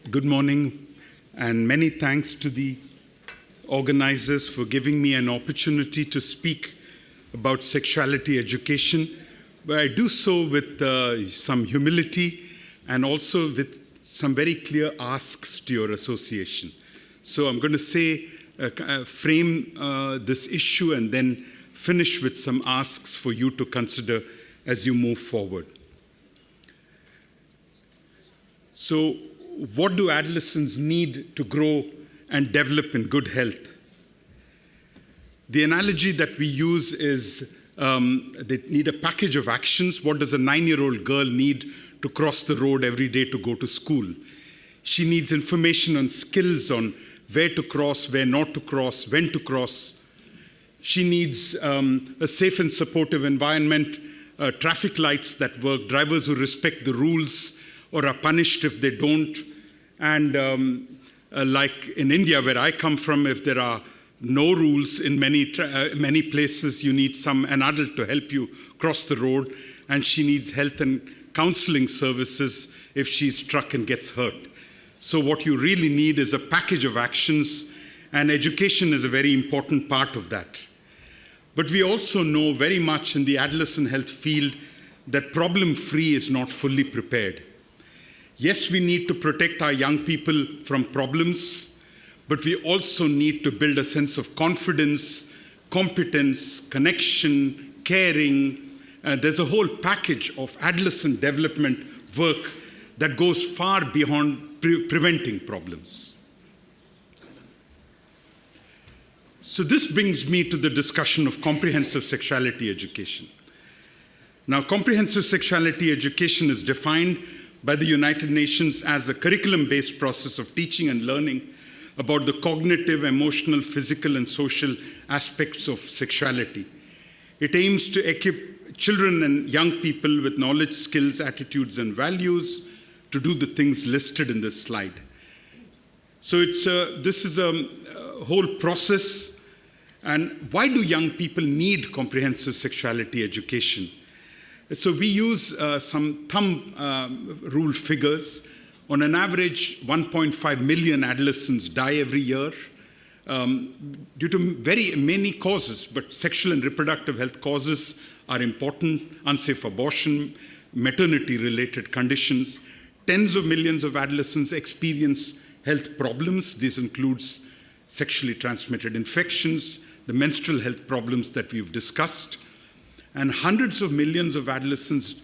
Good morning, and many thanks to the organizers for giving me an opportunity to speak about sexuality education, but I do so with some humility and also with some very clear asks to your association. So I'm going to frame this issue and then finish with some asks for you to consider as you move forward. So, what do adolescents need to grow and develop in good health? The analogy that we use is they need a package of actions. What does a 9-year-old girl need to cross the road every day to go to school? She needs information on skills on where to cross, where not to cross, when to cross. She needs a safe and supportive environment, traffic lights that work, drivers who respect the rules or are punished if they don't. And like in India, where I come from, if there are no rules in many places, you need an adult to help you cross the road, and she needs health and counseling services if she's struck and gets hurt. So what you really need is a package of actions, and education is a very important part of that. But we also know very much in the adolescent health field that problem-free is not fully prepared. Yes, we need to protect our young people from problems, but we also need to build a sense of confidence, competence, connection, caring. There's a whole package of adolescent development work that goes far beyond preventing problems. So this brings me to the discussion of comprehensive sexuality education. Now, comprehensive sexuality education is defined by the United Nations as a curriculum-based process of teaching and learning about the cognitive, emotional, physical, and social aspects of sexuality. It aims to equip children and young people with knowledge, skills, attitudes, and values to do the things listed in this slide. So this is a whole process. And why do young people need comprehensive sexuality education? So we use some thumb rule figures. On an average, 1.5 million adolescents die every year due to very many causes, but sexual and reproductive health causes are important: unsafe abortion, maternity-related conditions. Tens of millions of adolescents experience health problems. This includes sexually transmitted infections, the menstrual health problems that we've discussed. And hundreds of millions of adolescents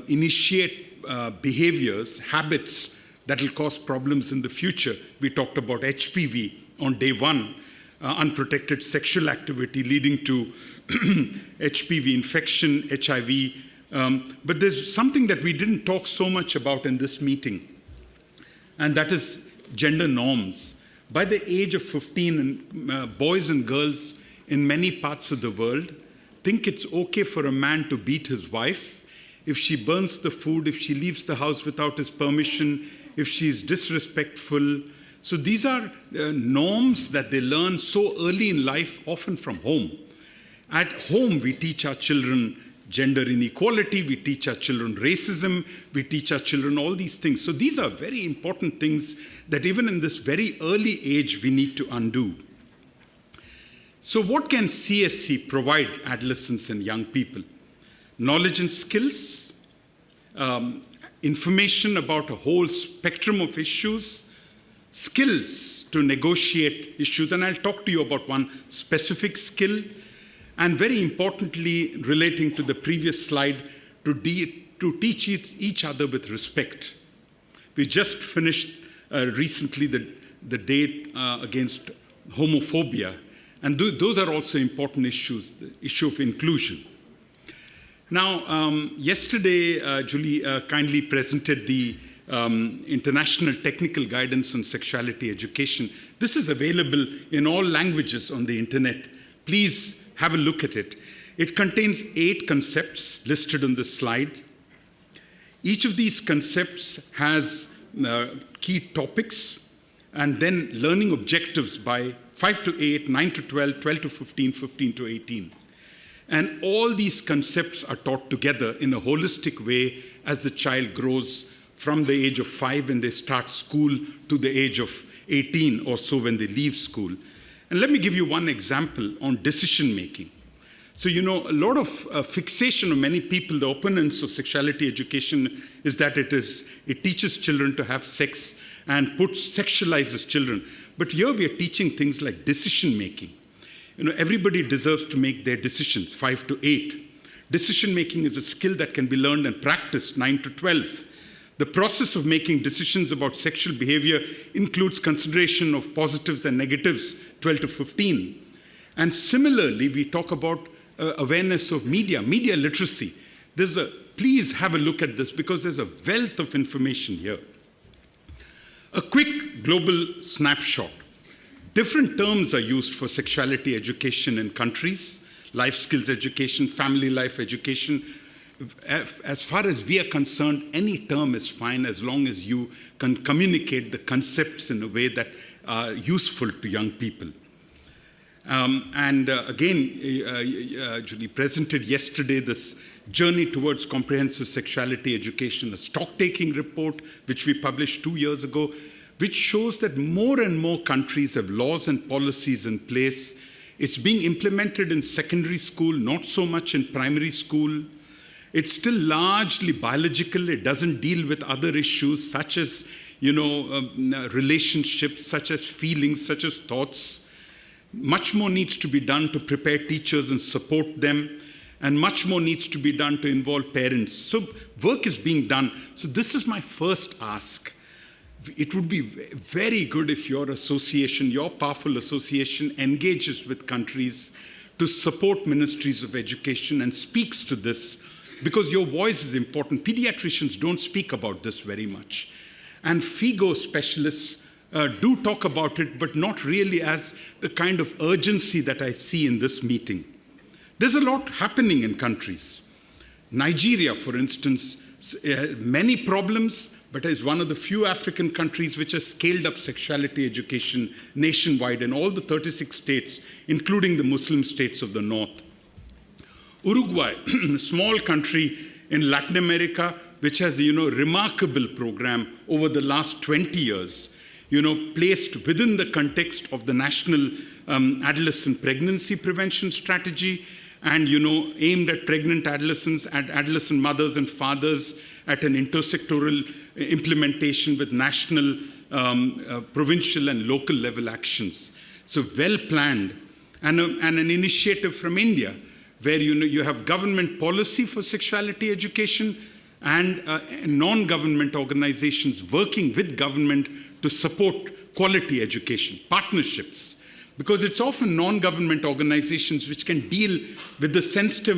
initiate behaviors, habits that will cause problems in the future. We talked about HPV on day one, unprotected sexual activity leading to HPV infection, HIV. But there's something that we didn't talk so much about in this meeting, and that is gender norms. By the age of 15, boys and girls in many parts of the world think it's okay for a man to beat his wife if she burns the food, if she leaves the house without his permission, if she's disrespectful. So these are norms that they learn so early in life, often from home. At home, we teach our children gender inequality, we teach our children racism, we teach our children all these things. So these are very important things that even in this very early age, we need to undo. So what can CSC provide adolescents and young people? Knowledge and skills, information about a whole spectrum of issues, skills to negotiate issues, and I'll talk to you about one specific skill, and very importantly, relating to the previous slide, to teach each other with respect. We just finished recently the day against homophobia, and those are also important issues, the issue of inclusion. Now, yesterday, Julie kindly presented the International Technical Guidance on Sexuality Education. This is available in all languages on the internet. Please have a look at it. It contains 8 concepts listed on this slide. Each of these concepts has key topics and then learning objectives by 5 to 8, 9 to 12, 12 to 15, 15 to 18. And all these concepts are taught together in a holistic way as the child grows from the age of 5 when they start school to the age of 18 or so when they leave school. And let me give you one example on decision making. So, a lot of fixation of many people, the opponents of sexuality education, is that it teaches children to have sex and sexualizes children. But here we are teaching things like decision making. Everybody deserves to make their decisions, 5 to 8. Decision making is a skill that can be learned and practiced, 9 to 12. The process of making decisions about sexual behavior includes consideration of positives and negatives, 12 to 15. And similarly, we talk about awareness of media literacy. Please have a look at this because there's a wealth of information here. A quick global snapshot. Different terms are used for sexuality education in countries: life skills education, family life education. As far as we are concerned, any term is fine as long as you can communicate the concepts in a way that are useful to young people. Julie presented yesterday this Journey Towards Comprehensive Sexuality Education, a stock-taking report, which we published 2 years ago, which shows that more and more countries have laws and policies in place. It's being implemented in secondary school, not so much in primary school. It's still largely biological. It doesn't deal with other issues such as, relationships, such as feelings, such as thoughts. Much more needs to be done to prepare teachers and support them, and much more needs to be done to involve parents. So work is being done. So this is my first ask. It would be very good if your association, your powerful association, engages with countries to support ministries of education and speaks to this, because your voice is important. Pediatricians don't speak about this very much. And FIGO specialists do talk about it, but not really as the kind of urgency that I see in this meeting. There's a lot happening in countries. Nigeria, for instance, many problems, but is one of the few African countries which has scaled up sexuality education nationwide in all the 36 states, including the Muslim states of the north. Uruguay, a small country in Latin America, which has a remarkable program over the last 20 years, placed within the context of the National Adolescent Pregnancy Prevention Strategy, and aimed at pregnant adolescents, at adolescent mothers and fathers, at an intersectoral implementation with national, provincial and local level actions. So well planned. And an initiative from India, where you have government policy for sexuality education and non-government organizations working with government to support quality education, partnerships. Because it's often non-government organizations which can deal with the sensitive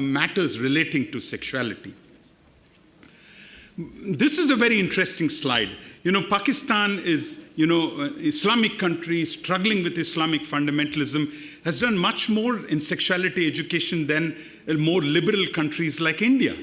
matters relating to sexuality. This is a very interesting slide. Pakistan is, Islamic country struggling with Islamic fundamentalism, has done much more in sexuality education than more liberal countries like India.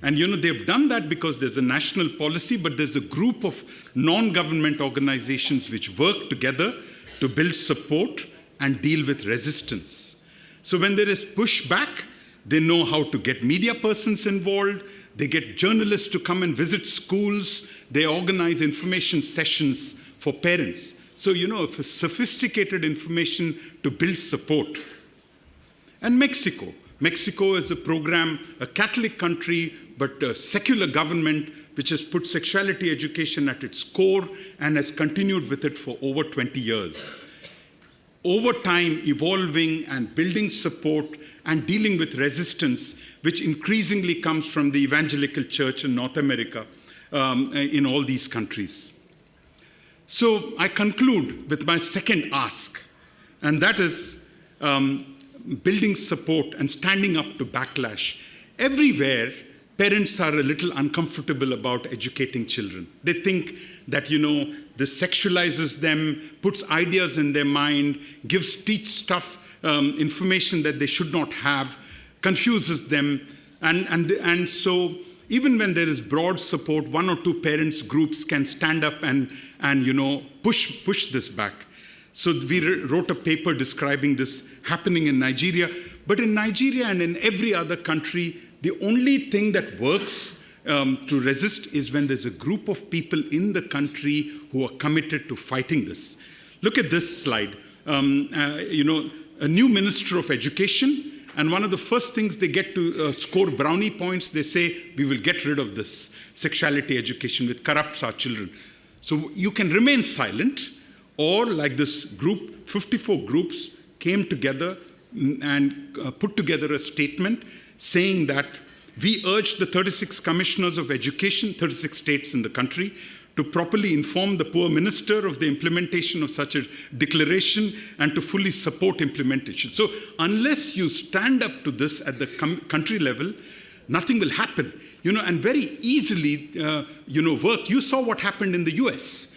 And they've done that because there's a national policy, but there's a group of non-government organizations which work together to build support and deal with resistance. So when there is pushback, they know how to get media persons involved, they get journalists to come and visit schools, they organize information sessions for parents. So, for sophisticated information to build support. And Mexico. Mexico is a program, a Catholic country, but a secular government which has put sexuality education at its core and has continued with it for over 20 years. Over time, evolving and building support and dealing with resistance, which increasingly comes from the evangelical church in North America, in all these countries. So I conclude with my second ask, and that is building support and standing up to backlash. Everywhere, parents are a little uncomfortable about educating children. They think that, this sexualizes them, puts ideas in their mind, teach stuff, information that they should not have, confuses them. And so even when there is broad support, 1 or 2 parents groups can stand up and push this back. So we wrote a paper describing this happening in Nigeria. But in Nigeria and in every other country, the only thing that works to resist is when there's a group of people in the country who are committed to fighting this. Look at this slide. A new Minister of Education, and one of the first things they get to score brownie points, they say, we will get rid of this sexuality education, which corrupts our children. So you can remain silent, or like this group, 54 groups came together and put together a statement saying that we urge the 36 commissioners of education, 36 states in the country, to properly inform the poor minister of the implementation of such a declaration and to fully support implementation. So unless you stand up to this at the country level, nothing will happen. And very easily, work. You saw what happened in the US.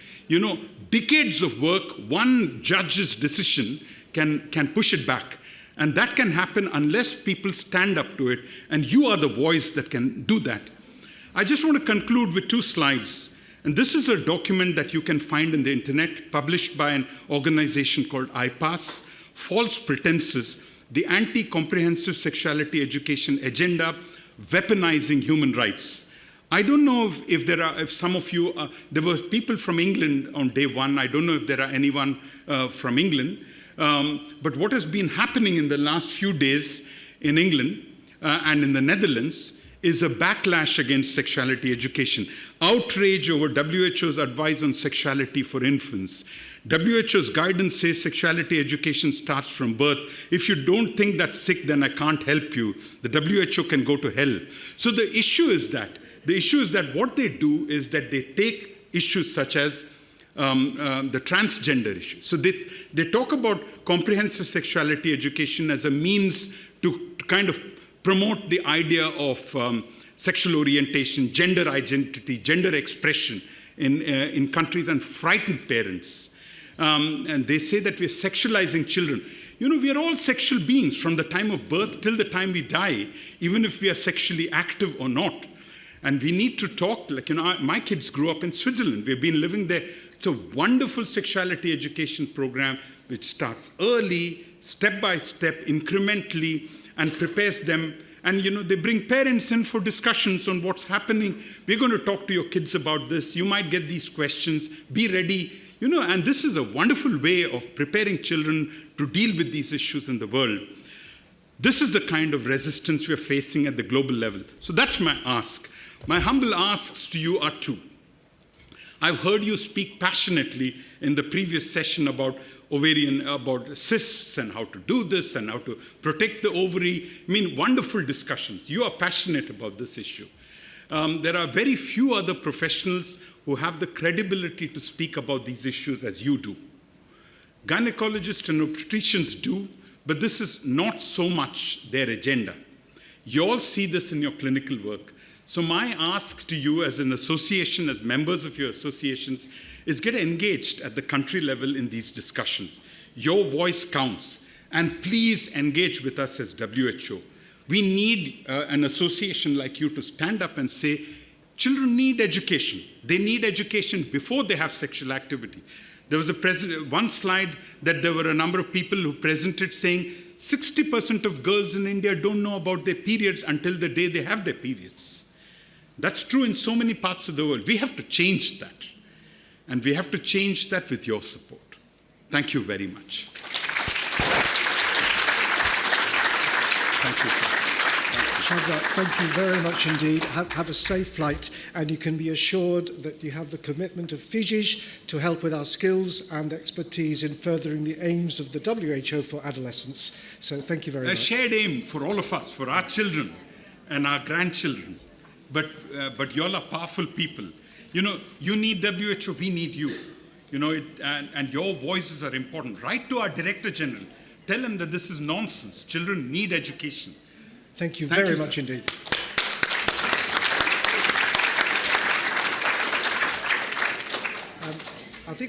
Decades of work, one judge's decision can push it back. And that can happen unless people stand up to it, and you are the voice that can do that. I just want to conclude with 2 slides. And this is a document that you can find in the internet, published by an organization called IPASS, False Pretenses, the Anti-Comprehensive Sexuality Education Agenda, Weaponizing Human Rights. I don't know if some of you, there were people from England on day 1. I don't know if there are anyone from England. But what has been happening in the last few days in England and in the Netherlands is a backlash against sexuality education. Outrage over WHO's advice on sexuality for infants. WHO's guidance says sexuality education starts from birth. If you don't think that's sick, then I can't help you. The WHO can go to hell. So the issue is that what they do is that they take issues such as the transgender issue. So they talk about comprehensive sexuality education as a means to kind of promote the idea of sexual orientation, gender identity, gender expression in countries, and frighten parents. And they say that we're sexualizing children. We are all sexual beings from the time of birth till the time we die, even if we are sexually active or not. And we need to talk, my kids grew up in Switzerland. We've been living there. It's a wonderful sexuality education program which starts early, step by step, incrementally, and prepares them. And, they bring parents in for discussions on what's happening. We're going to talk to your kids about this. You might get these questions. Be ready. And this is a wonderful way of preparing children to deal with these issues in the world. This is the kind of resistance we're facing at the global level. So that's my ask. My humble asks to you are 2. I've heard you speak passionately in the previous session about about cysts and how to do this and how to protect the ovary. Wonderful discussions. You are passionate about this issue. There are very few other professionals who have the credibility to speak about these issues as you do. Gynecologists and obstetricians do, but this is not so much their agenda. You all see this in your clinical work. So my ask to you as an association, as members of your associations, is get engaged at the country level in these discussions. Your voice counts, and please engage with us as WHO. We need an association like you to stand up and say, children need education. They need education before they have sexual activity. There was one slide that there were a number of people who presented saying 60% of girls in India don't know about their periods until the day they have their periods. That's true in so many parts of the world. We have to change that. And we have to change that with your support. Thank you very much. Thank you, sir. Chandra, thank you very much indeed. Have a safe flight, and you can be assured that you have the commitment of Fiji to help with our skills and expertise in furthering the aims of the WHO for adolescents. So thank you very much. A shared aim for all of us, for our children and our grandchildren. But you all are powerful people. You need WHO, we need you. And your voices are important. Write to our Director General. Tell him that this is nonsense. Children need education. Thank you very much indeed. I think